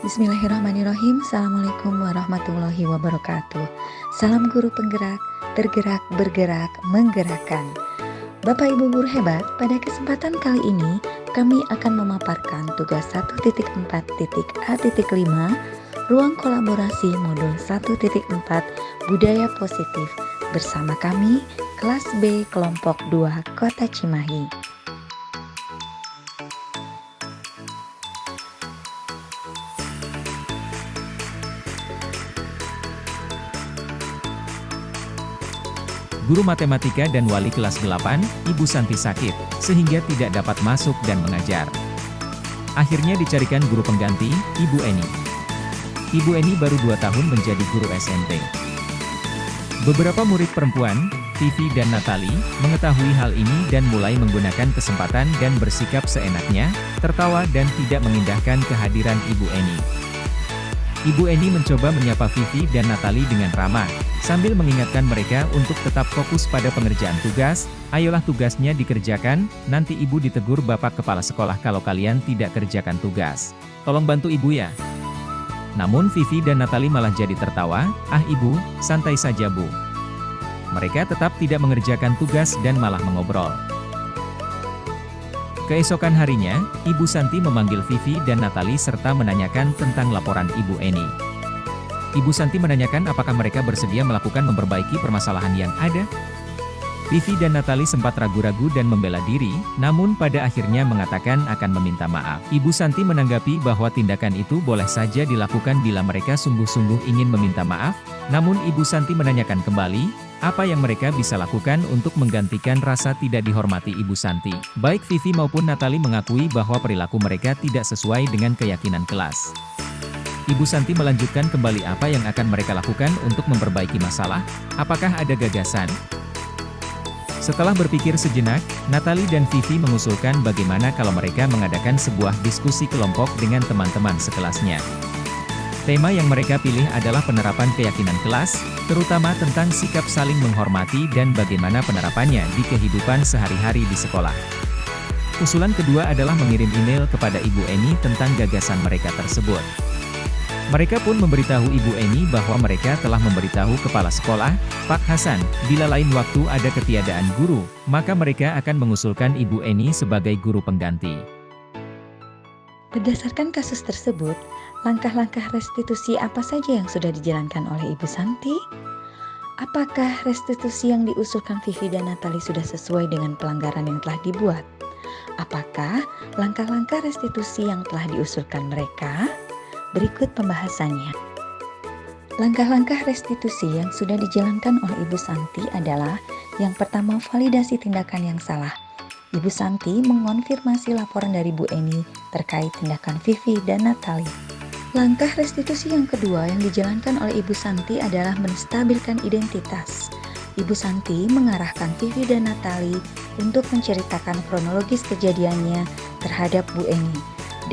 Bismillahirrahmanirrahim. Assalamualaikum warahmatullahi wabarakatuh. Salam guru penggerak, tergerak, bergerak, menggerakkan. Bapak Ibu guru hebat, pada kesempatan kali ini kami akan memaparkan tugas 1.4.A.5 Ruang Kolaborasi Modul 1.4 Budaya Positif bersama kami kelas B kelompok 2 Kota Cimahi. Guru matematika dan wali kelas 8, Ibu Santi sakit, sehingga tidak dapat masuk dan mengajar. Akhirnya dicarikan guru pengganti, Ibu Eni. Ibu Eni baru 2 tahun menjadi guru SMP. Beberapa murid perempuan, Vivi dan Natali, mengetahui hal ini dan mulai menggunakan kesempatan dan bersikap seenaknya, tertawa dan tidak mengindahkan kehadiran Ibu Eni. Ibu Eni mencoba menyapa Vivi dan Natali dengan ramah, sambil mengingatkan mereka untuk tetap fokus pada pengerjaan tugas. Ayolah tugasnya dikerjakan, nanti ibu ditegur bapak kepala sekolah kalau kalian tidak kerjakan tugas. Tolong bantu ibu ya. Namun Vivi dan Natali malah jadi tertawa, ah ibu, santai saja bu. Mereka tetap tidak mengerjakan tugas dan malah mengobrol. Keesokan harinya, Ibu Santi memanggil Vivi dan Natali serta menanyakan tentang laporan Ibu Eni. Ibu Santi menanyakan apakah mereka bersedia melakukan memperbaiki permasalahan yang ada. Vivi dan Natali sempat ragu-ragu dan membela diri, namun pada akhirnya mengatakan akan meminta maaf. Ibu Santi menanggapi bahwa tindakan itu boleh saja dilakukan bila mereka sungguh-sungguh ingin meminta maaf, namun Ibu Santi menanyakan kembali, apa yang mereka bisa lakukan untuk menggantikan rasa tidak dihormati Ibu Santi. Baik Vivi maupun Natali mengakui bahwa perilaku mereka tidak sesuai dengan keyakinan kelas. Ibu Santi melanjutkan kembali apa yang akan mereka lakukan untuk memperbaiki masalah, apakah ada gagasan? Setelah berpikir sejenak, Natali dan Vivi mengusulkan bagaimana kalau mereka mengadakan sebuah diskusi kelompok dengan teman-teman sekelasnya. Tema yang mereka pilih adalah penerapan keyakinan kelas, terutama tentang sikap saling menghormati dan bagaimana penerapannya di kehidupan sehari-hari di sekolah. Usulan kedua adalah mengirim email kepada Ibu Eni tentang gagasan mereka tersebut. Mereka pun memberitahu Ibu Eni bahwa mereka telah memberitahu kepala sekolah, Pak Hasan, bila lain waktu ada ketiadaan guru, maka mereka akan mengusulkan Ibu Eni sebagai guru pengganti. Berdasarkan kasus tersebut, langkah-langkah restitusi apa saja yang sudah dijalankan oleh Ibu Santi? Apakah restitusi yang diusulkan Vivi dan Natali sudah sesuai dengan pelanggaran yang telah dibuat? Apakah langkah-langkah restitusi yang telah diusulkan mereka? Berikut pembahasannya. Langkah-langkah restitusi yang sudah dijalankan oleh Ibu Santi adalah yang pertama, validasi tindakan yang salah. Ibu Santi mengonfirmasi laporan dari Bu Eni terkait tindakan Vivi dan Natali. Langkah restitusi yang kedua yang dijalankan oleh Ibu Santi adalah menstabilkan identitas. Ibu Santi mengarahkan Vivi dan Natali untuk menceritakan kronologis kejadiannya terhadap Bu Eni,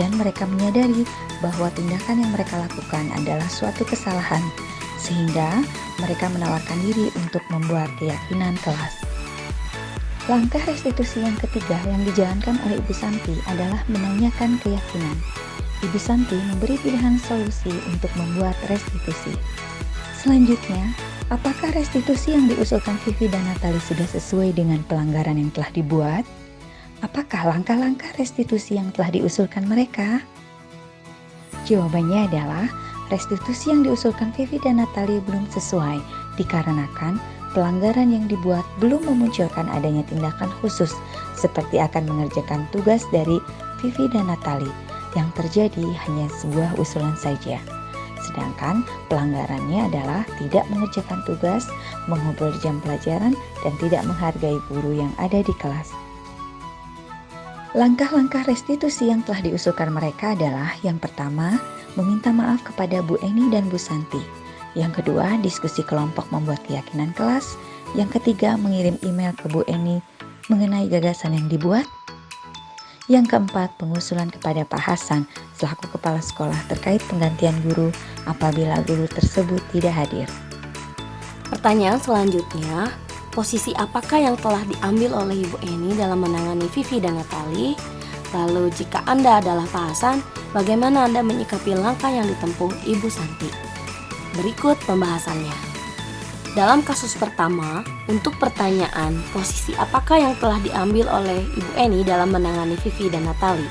dan mereka menyadari bahwa tindakan yang mereka lakukan adalah suatu kesalahan, sehingga mereka menawarkan diri untuk membuat keyakinan kelas. Langkah restitusi yang ketiga yang dijalankan oleh Ibu Santi adalah menanyakan keyakinan. Ibu Santi memberi pilihan solusi untuk membuat restitusi. Selanjutnya, apakah restitusi yang diusulkan Vivi dan Natali sudah sesuai dengan pelanggaran yang telah dibuat? Apakah langkah-langkah restitusi yang telah diusulkan mereka? Jawabannya adalah restitusi yang diusulkan Vivi dan Natali belum sesuai dikarenakan pelanggaran yang dibuat belum memunculkan adanya tindakan khusus seperti akan mengerjakan tugas dari Vivi dan Natali. Yang terjadi hanya sebuah usulan saja. Sedangkan pelanggarannya adalah tidak mengerjakan tugas, mengobrol di jam pelajaran, dan tidak menghargai guru yang ada di kelas. Langkah-langkah restitusi yang telah diusulkan mereka adalah yang pertama, meminta maaf kepada Bu Eni dan Bu Santi. Yang kedua, diskusi kelompok membuat keyakinan kelas. Yang ketiga, mengirim email ke Bu Eni mengenai gagasan yang dibuat. Yang keempat, pengusulan kepada Pak Hasan selaku kepala sekolah terkait penggantian guru apabila guru tersebut tidak hadir. Pertanyaan selanjutnya, posisi apakah yang telah diambil oleh Ibu Eni dalam menangani Vivi dan Natali? Lalu jika Anda adalah Pak Hasan, bagaimana Anda menyikapi langkah yang ditempuh Ibu Santi? Berikut pembahasannya. Dalam kasus pertama, untuk pertanyaan posisi apakah yang telah diambil oleh Ibu Eni dalam menangani Vivi dan Natali,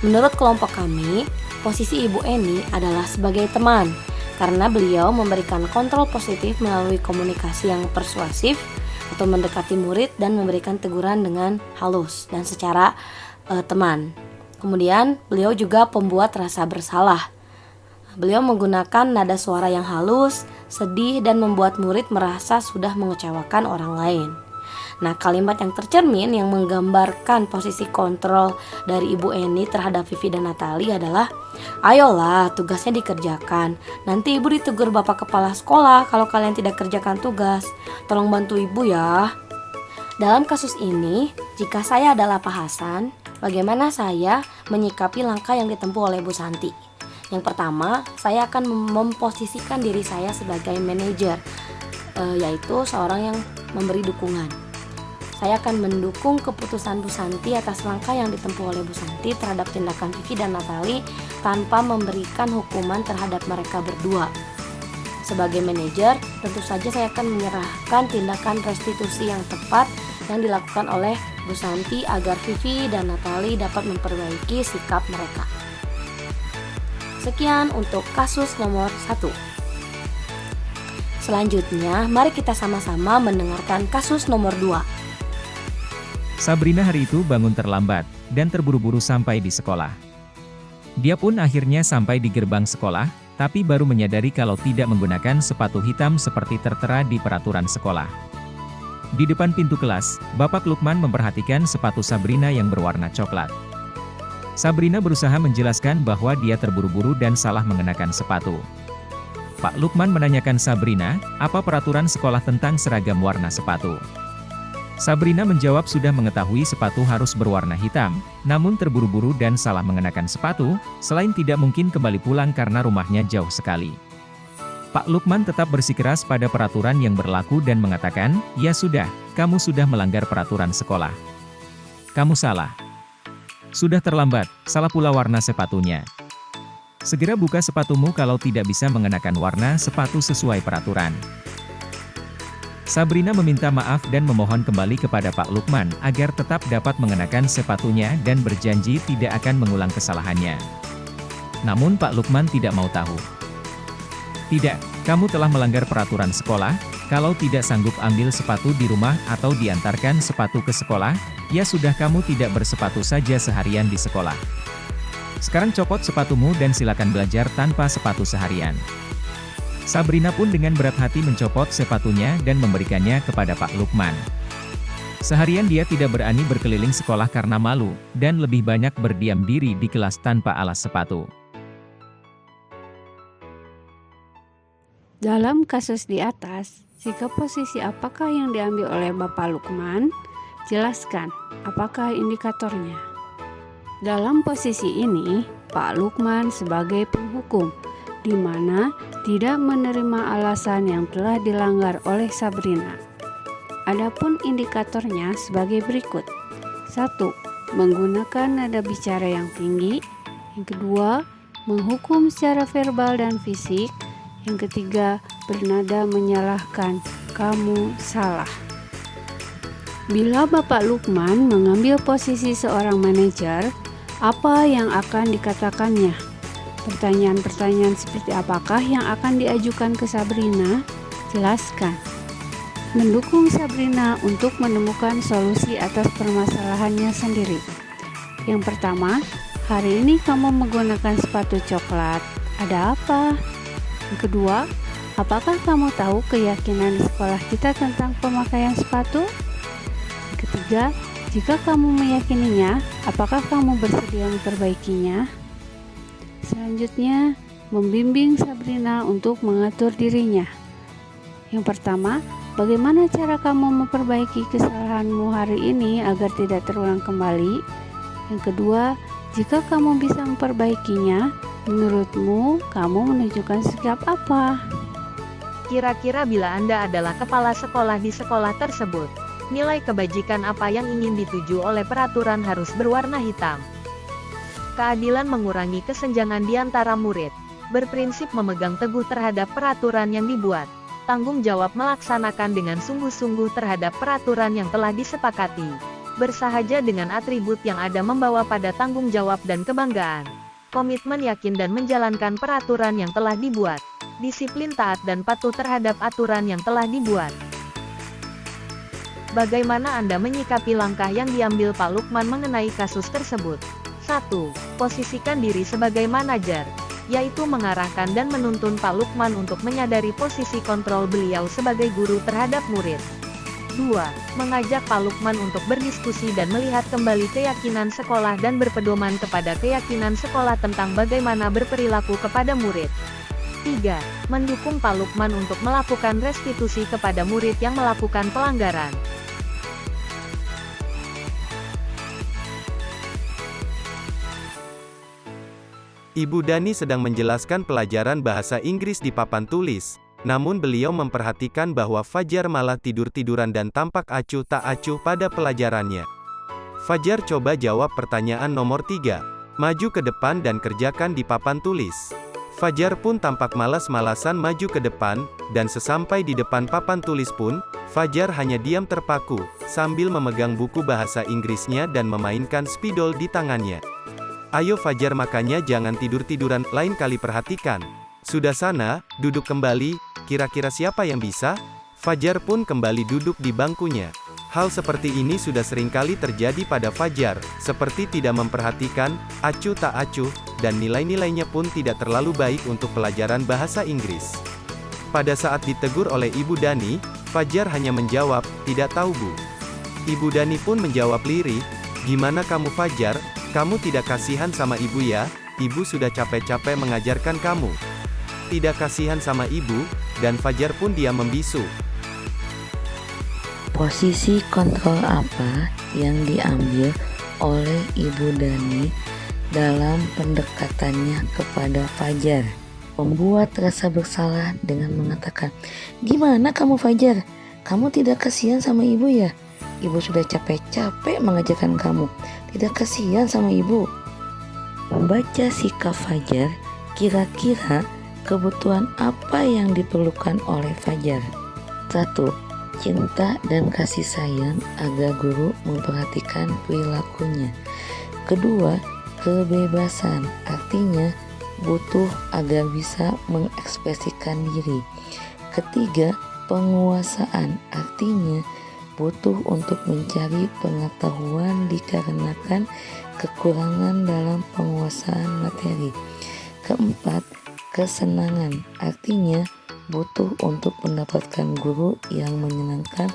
menurut kelompok kami, posisi Ibu Eni adalah sebagai teman, karena beliau memberikan kontrol positif melalui komunikasi yang persuasif atau mendekati murid dan memberikan teguran dengan halus dan secara teman. Kemudian beliau juga pembuat rasa bersalah. Beliau menggunakan nada suara yang halus, sedih, dan membuat murid merasa sudah mengecewakan orang lain. Nah, kalimat yang tercermin yang menggambarkan posisi kontrol dari Ibu Eni terhadap Vivi dan Natali adalah, ayolah tugasnya dikerjakan, nanti ibu ditegur bapak kepala sekolah kalau kalian tidak kerjakan tugas, tolong bantu ibu ya. Dalam kasus ini, jika saya adalah Pak Hasan, bagaimana saya menyikapi langkah yang ditempuh oleh Bu Santi? Yang pertama, saya akan memposisikan diri saya sebagai manajer, yaitu seorang yang memberi dukungan. Saya akan mendukung keputusan Bu Santi atas langkah yang ditempuh oleh Bu Santi terhadap tindakan Vivi dan Natali tanpa memberikan hukuman terhadap mereka berdua. Sebagai manajer, tentu saja saya akan menyerahkan tindakan restitusi yang tepat yang dilakukan oleh Bu Santi agar Vivi dan Natali dapat memperbaiki sikap mereka. Sekian untuk kasus nomor 1. Selanjutnya, mari kita sama-sama mendengarkan kasus nomor 2. Sabrina hari itu bangun terlambat, dan terburu-buru sampai di sekolah. Dia pun akhirnya sampai di gerbang sekolah, tapi baru menyadari kalau tidak menggunakan sepatu hitam seperti tertera di peraturan sekolah. Di depan pintu kelas, Bapak Lukman memperhatikan sepatu Sabrina yang berwarna coklat. Sabrina berusaha menjelaskan bahwa dia terburu-buru dan salah mengenakan sepatu. Pak Lukman menanyakan Sabrina, apa peraturan sekolah tentang seragam warna sepatu. Sabrina menjawab sudah mengetahui sepatu harus berwarna hitam, namun terburu-buru dan salah mengenakan sepatu, selain tidak mungkin kembali pulang karena rumahnya jauh sekali. Pak Lukman tetap bersikeras pada peraturan yang berlaku dan mengatakan, ya sudah, kamu sudah melanggar peraturan sekolah. Kamu salah. Sudah terlambat, salah pula warna sepatunya. Segera buka sepatumu kalau tidak bisa mengenakan warna sepatu sesuai peraturan. Sabrina meminta maaf dan memohon kembali kepada Pak Lukman agar tetap dapat mengenakan sepatunya dan berjanji tidak akan mengulang kesalahannya. Namun Pak Lukman tidak mau tahu. Tidak, kamu telah melanggar peraturan sekolah, kalau tidak sanggup ambil sepatu di rumah atau diantarkan sepatu ke sekolah, ya sudah kamu tidak bersepatu saja seharian di sekolah. Sekarang copot sepatumu dan silakan belajar tanpa sepatu seharian. Sabrina pun dengan berat hati mencopot sepatunya dan memberikannya kepada Pak Lukman. Seharian dia tidak berani berkeliling sekolah karena malu, dan lebih banyak berdiam diri di kelas tanpa alas sepatu. Dalam kasus di atas, sikap posisi apakah yang diambil oleh Bapak Lukman? Jelaskan, apakah indikatornya? Dalam posisi ini, Pak Lukman sebagai penghukum, di mana tidak menerima alasan yang telah dilanggar oleh Sabrina. Adapun indikatornya sebagai berikut. 1. Menggunakan nada bicara yang tinggi. Yang kedua, menghukum secara verbal dan fisik. Yang ketiga, bernada menyalahkan, kamu salah. Bila Bapak Lukman mengambil posisi seorang manajer, apa yang akan dikatakannya? Pertanyaan-pertanyaan seperti apakah yang akan diajukan ke Sabrina? Jelaskan. Mendukung Sabrina untuk menemukan solusi atas permasalahannya sendiri. Yang pertama, hari ini kamu menggunakan sepatu coklat. Ada apa? Yang kedua, apakah kamu tahu keyakinan di sekolah kita tentang pemakaian sepatu? Yang ketiga, jika kamu meyakininya, apakah kamu bersedia memperbaikinya? Selanjutnya, membimbing Sabrina untuk mengatur dirinya. Yang pertama, bagaimana cara kamu memperbaiki kesalahanmu hari ini agar tidak terulang kembali? Yang kedua, jika kamu bisa memperbaikinya, menurutmu kamu menunjukkan sikap apa? Kira-kira bila Anda adalah kepala sekolah di sekolah tersebut, nilai kebajikan apa yang ingin dituju oleh peraturan harus berwarna hitam? Keadilan mengurangi kesenjangan di antara murid. Berprinsip memegang teguh terhadap peraturan yang dibuat. Tanggung jawab melaksanakan dengan sungguh-sungguh terhadap peraturan yang telah disepakati. Bersahaja dengan atribut yang ada membawa pada tanggung jawab dan kebanggaan. Komitmen yakin dan menjalankan peraturan yang telah dibuat. Disiplin taat dan patuh terhadap aturan yang telah dibuat. Bagaimana Anda menyikapi langkah yang diambil Pak Lukman mengenai kasus tersebut? 1. Posisikan diri sebagai manajer, yaitu mengarahkan dan menuntun Pak Lukman untuk menyadari posisi kontrol beliau sebagai guru terhadap murid. 2. Mengajak Pak Lukman untuk berdiskusi dan melihat kembali keyakinan sekolah dan berpedoman kepada keyakinan sekolah tentang bagaimana berperilaku kepada murid. 3. Mendukung Pak Lukman untuk melakukan restitusi kepada murid yang melakukan pelanggaran. Ibu Dani sedang menjelaskan pelajaran bahasa Inggris di papan tulis. Namun beliau memperhatikan bahwa Fajar malah tidur-tiduran dan tampak acuh tak acuh pada pelajarannya. Fajar coba jawab pertanyaan nomor 3. Maju ke depan dan kerjakan di papan tulis. Fajar pun tampak malas-malasan maju ke depan, dan sesampai di depan papan tulis pun, Fajar hanya diam terpaku, sambil memegang buku bahasa Inggrisnya dan memainkan spidol di tangannya. Ayo Fajar, makanya jangan tidur-tiduran, lain kali perhatikan. Sudah sana, duduk kembali, kira-kira siapa yang bisa? Fajar pun kembali duduk di bangkunya. Hal seperti ini sudah seringkali terjadi pada Fajar, seperti tidak memperhatikan, acuh tak acuh, dan nilai-nilainya pun tidak terlalu baik untuk pelajaran bahasa Inggris. Pada saat ditegur oleh Ibu Dani, Fajar hanya menjawab, tidak tahu Bu. Ibu Dani pun menjawab lirih, gimana kamu Fajar, kamu tidak kasihan sama ibu ya? Ibu sudah capek-capek mengajarkan kamu. Tidak kasihan sama ibu, dan Fajar pun diam membisu. Posisi kontrol apa yang diambil oleh Ibu Dani dalam pendekatannya kepada Fajar? Membuat rasa bersalah dengan mengatakan, gimana kamu Fajar? Kamu tidak kasihan sama ibu ya? Ibu sudah capek-capek mengajarkan kamu. Tidak kasihan sama ibu. Membaca sikap Fajar, kira-kira kebutuhan apa yang diperlukan oleh Fajar? 1. Cinta dan kasih sayang agar guru memperhatikan perilakunya. Kedua, kebebasan, artinya butuh agar bisa mengekspresikan diri. Ketiga, penguasaan, artinya butuh untuk mencari pengetahuan dikarenakan kekurangan dalam penguasaan materi. Keempat, kesenangan, artinya butuh untuk mendapatkan guru yang menyenangkan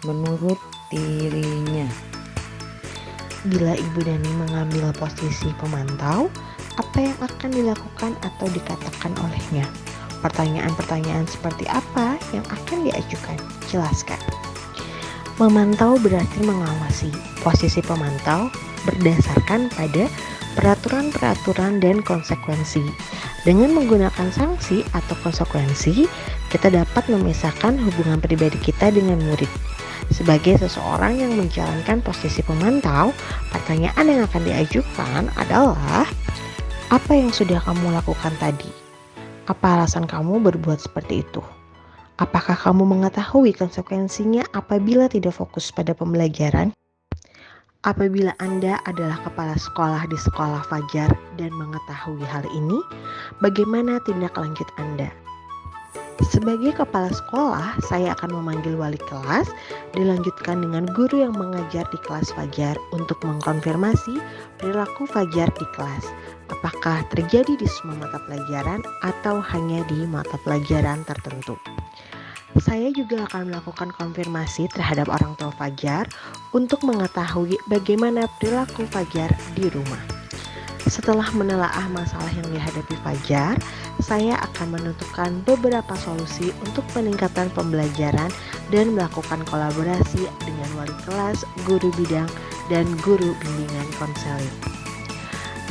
menurut dirinya. Bila Ibu Dani mengambil posisi pemantau, apa yang akan dilakukan atau dikatakan olehnya? Pertanyaan-pertanyaan seperti apa yang akan diajukan? Jelaskan. Memantau berarti mengawasi. Posisi pemantau berdasarkan pada peraturan-peraturan dan konsekuensi. Dengan menggunakan sanksi atau konsekuensi, kita dapat memisahkan hubungan pribadi kita dengan murid. Sebagai seseorang yang menjalankan posisi pemantau, pertanyaan yang akan diajukan adalah, apa yang sudah kamu lakukan tadi? Apa alasan kamu berbuat seperti itu? Apakah kamu mengetahui konsekuensinya apabila tidak fokus pada pembelajaran? Apabila Anda adalah kepala sekolah di sekolah Fajar dan mengetahui hal ini, bagaimana tindak lanjut Anda? Sebagai kepala sekolah, saya akan memanggil wali kelas, dilanjutkan dengan guru yang mengajar di kelas Fajar untuk mengkonfirmasi perilaku Fajar di kelas. Apakah terjadi di semua mata pelajaran atau hanya di mata pelajaran tertentu? Saya juga akan melakukan konfirmasi terhadap orang tua Fajar untuk mengetahui bagaimana perilaku Fajar di rumah. Setelah menelaah masalah yang dihadapi Fajar, saya akan menentukan beberapa solusi untuk peningkatan pembelajaran dan melakukan kolaborasi dengan wali kelas, guru bidang, dan guru bimbingan konseling.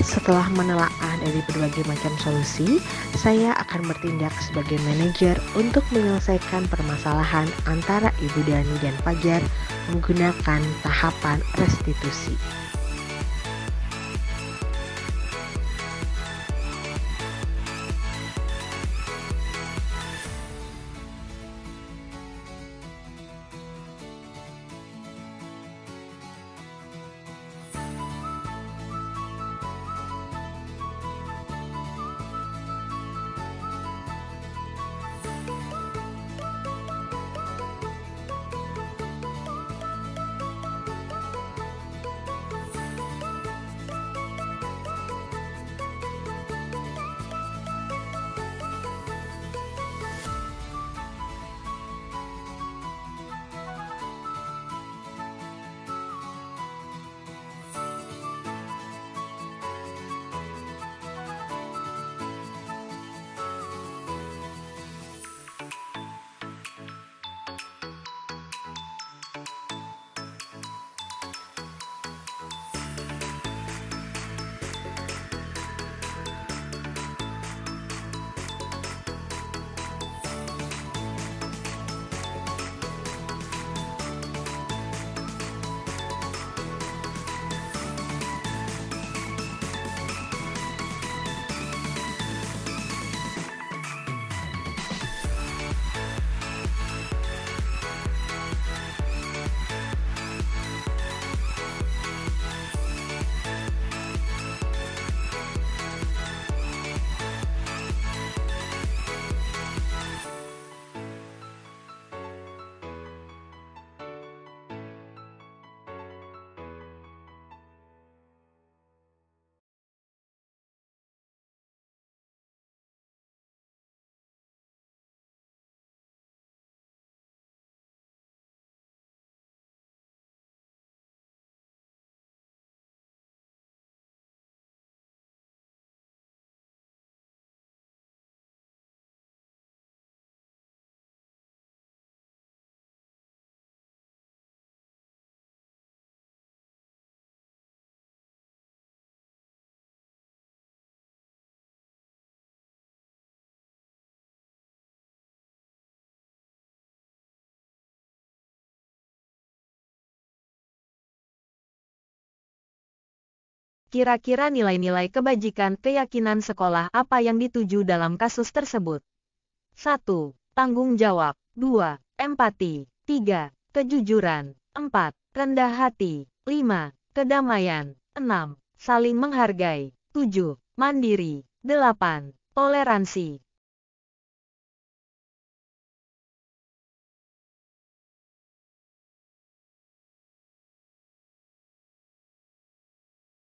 Setelah menelaah dari berbagai macam solusi, saya akan bertindak sebagai manajer untuk menyelesaikan permasalahan antara Ibu Dani dan Fajar menggunakan tahapan restitusi. Kira-kira nilai-nilai kebajikan keyakinan sekolah apa yang dituju dalam kasus tersebut? 1. Tanggung jawab. 2. Empati. 3. Kejujuran. 4. Rendah hati. 5. Kedamaian. 6. Saling menghargai. 7. Mandiri. 8. Toleransi.